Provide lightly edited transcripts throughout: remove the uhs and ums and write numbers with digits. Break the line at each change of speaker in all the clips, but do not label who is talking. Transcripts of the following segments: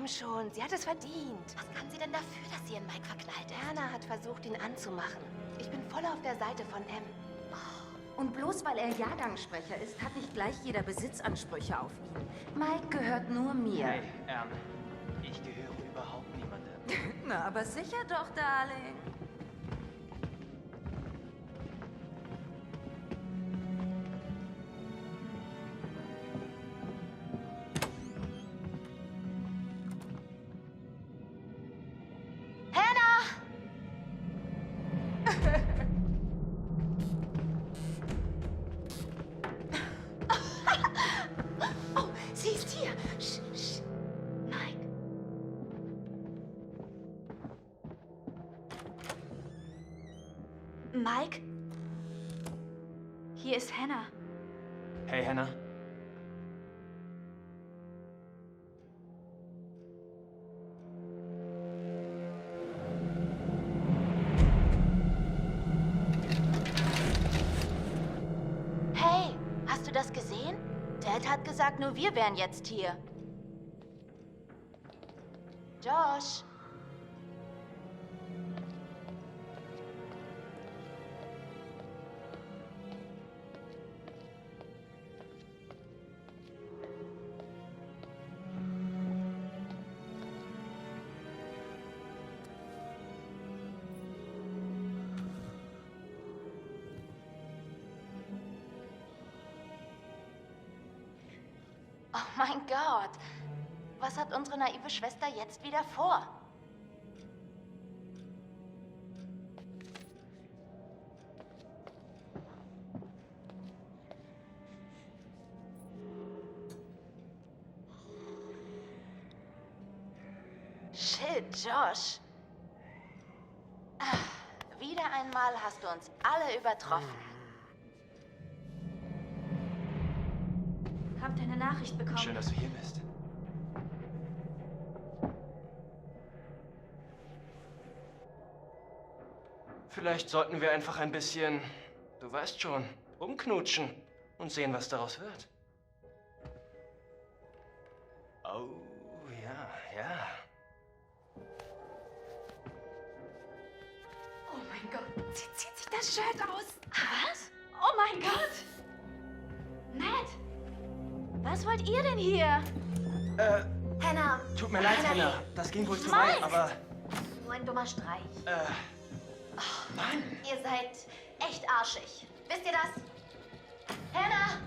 komm schon, sie hat es verdient.
Was kann sie denn dafür, dass sie in Mike verknallt ist?
Erna hat versucht, ihn anzumachen. Ich bin voll auf der Seite von M.
Und bloß weil er Jahrgangssprecher ist, hat nicht gleich jeder Besitzansprüche auf ihn. Mike gehört nur mir.
Hey, ich gehöre überhaupt niemandem.
Na, aber sicher doch, Darling.
Sie ist hier. Mike.
Mike? Hier ist Hannah.
Hey, Hannah.
Hey, hast du das gesehen? Dad hat gesagt, nur wir wären jetzt hier. Josh. Oh mein Gott. Was hat unsere naive Schwester jetzt wieder vor? Shit, Josh. Wieder einmal hast du uns alle übertroffen. Habt ihr eine Nachricht bekommen?
Schön, dass du hier bist. Vielleicht sollten wir einfach ein bisschen, du weißt schon, rumknutschen und sehen, was daraus wird. Oh, ja.
Oh mein Gott, sie zieht sich das Shirt aus. Was? Oh mein Gott. Ned,
Was wollt ihr denn hier?
Hannah.
Tut mir leid, Hannah. Das ging wohl zu weit, aber...
Nur ein dummer Streich.
Mann.
Ihr seid echt arschig. Wisst ihr das? Hannah!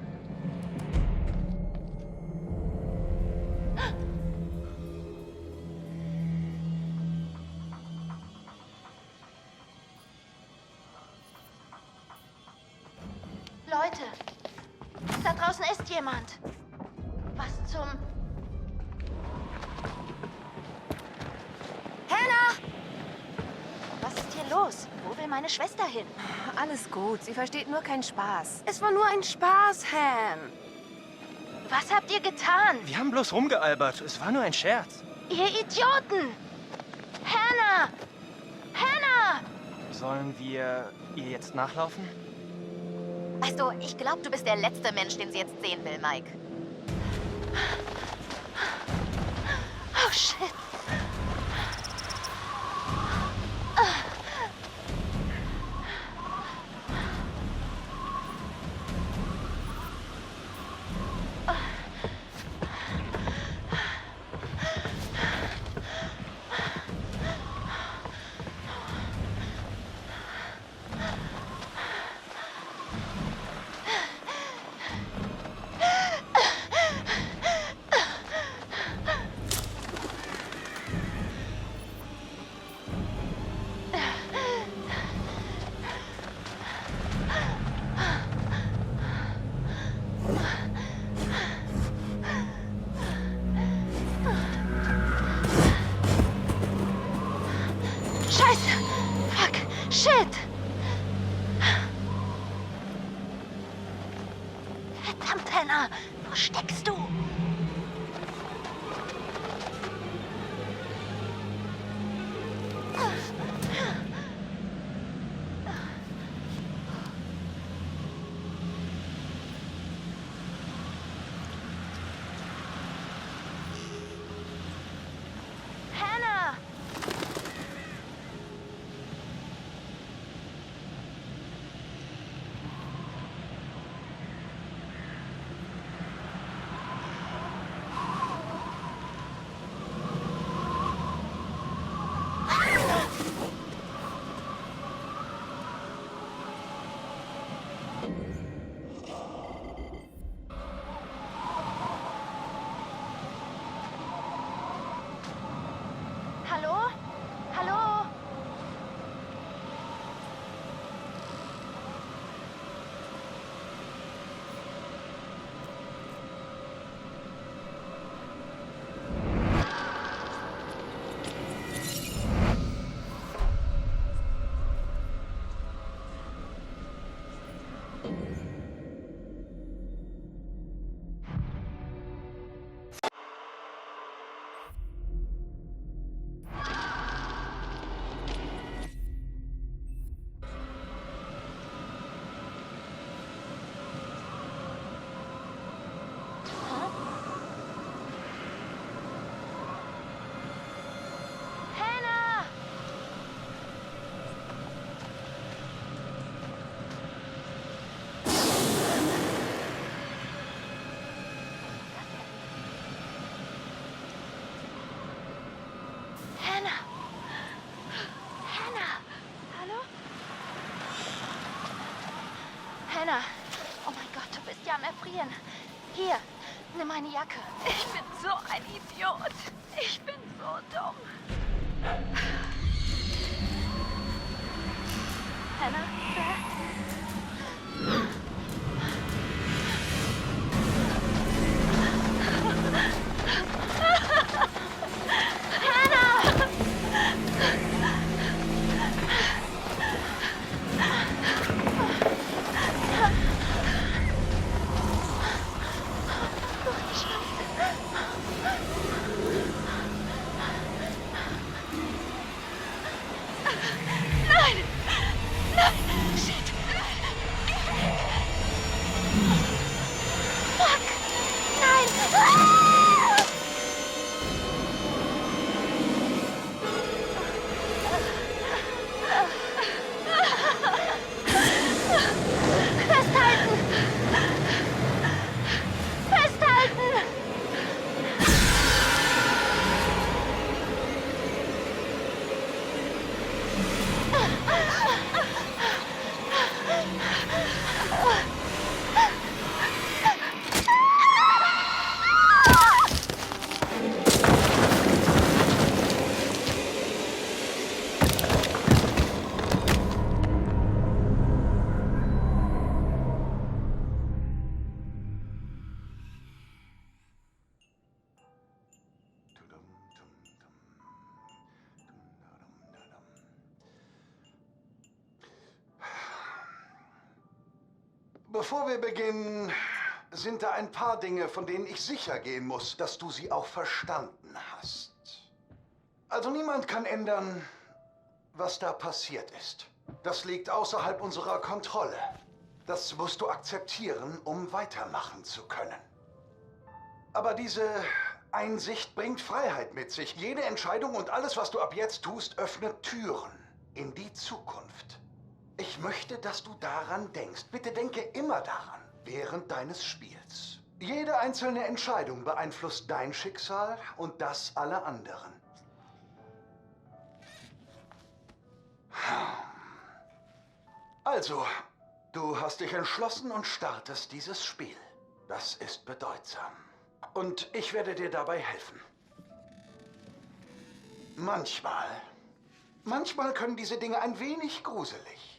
Leute, da draußen ist jemand. Was zum... Hannah! Was ist hier los? Wo will meine Schwester hin?
Alles gut, sie versteht nur keinen Spaß. Es war nur ein Spaß, Ham.
Was habt ihr getan?
Wir haben bloß rumgealbert. Es war nur ein Scherz.
Ihr Idioten! Hannah! Hannah!
Sollen wir ihr jetzt nachlaufen?
Weißt du, ich glaube, du bist der letzte Mensch, den sie jetzt sehen will, Mike. Oh, shit. Scheiße! Fuck! Shit! Verdammt, Hannah! Wo steckst du? erfrieren. Hier, nimm meine Jacke.
Ich bin so ein Idiot. Ich bin so dumm.
Hannah,
Bevor wir beginnen, sind da ein paar Dinge, von denen ich sicher gehen muss, dass du sie auch verstanden hast. Also niemand kann ändern, was da passiert ist. Das liegt außerhalb unserer Kontrolle. Das musst du akzeptieren, um weitermachen zu können. Aber diese Einsicht bringt Freiheit mit sich. Jede Entscheidung und alles, was du ab jetzt tust, öffnet Türen in die Zukunft. Ich möchte, dass du daran denkst. Bitte denke immer daran, während deines Spiels. Jede einzelne Entscheidung beeinflusst dein Schicksal und das aller anderen. Also, du hast dich entschlossen und startest dieses Spiel. Das ist bedeutsam. Und ich werde dir dabei helfen. Manchmal können diese Dinge ein wenig gruselig,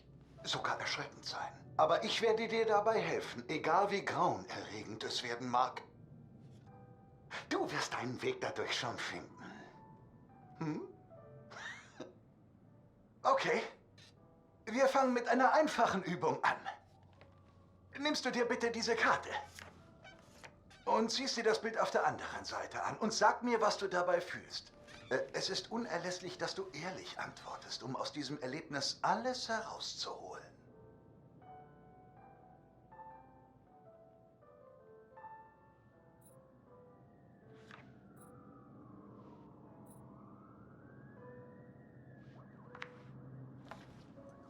sogar erschreckend sein. Aber ich werde dir dabei helfen, egal wie grauenerregend es werden mag. Du wirst deinen Weg dadurch schon finden. Hm? Okay. Wir fangen mit einer einfachen Übung an. Nimmst du dir bitte diese Karte und siehst dir das Bild auf der anderen Seite an und sag mir, was du dabei fühlst. Es ist unerlässlich, dass du ehrlich antwortest, um aus diesem Erlebnis alles herauszuholen.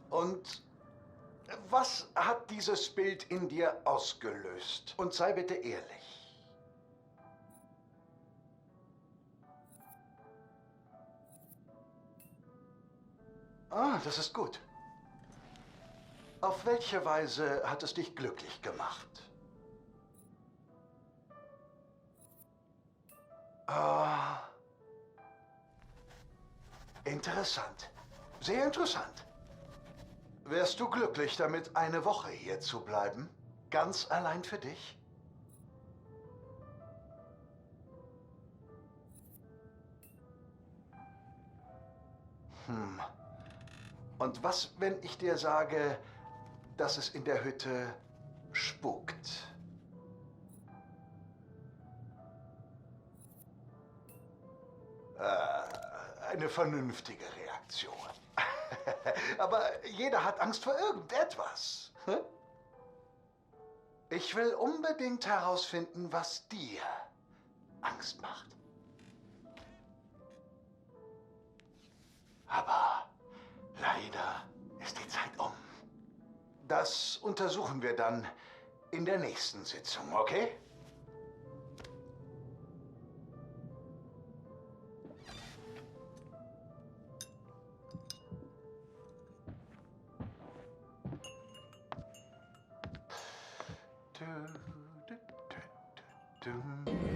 Und was hat dieses Bild in dir ausgelöst? Und sei bitte ehrlich. Ah, das ist gut. Auf welche Weise hat es dich glücklich gemacht? Ah, interessant. Sehr interessant. Wärst du glücklich damit, eine Woche hier zu bleiben? Ganz allein für dich? Und was, wenn ich dir sage, dass es in der Hütte spukt? Eine vernünftige Reaktion. Aber jeder hat Angst vor irgendetwas. Hm? Ich will unbedingt herausfinden, was dir Angst macht. Aber leider ist die Zeit um. Das untersuchen wir dann in der nächsten Sitzung, okay? Du, du, dum.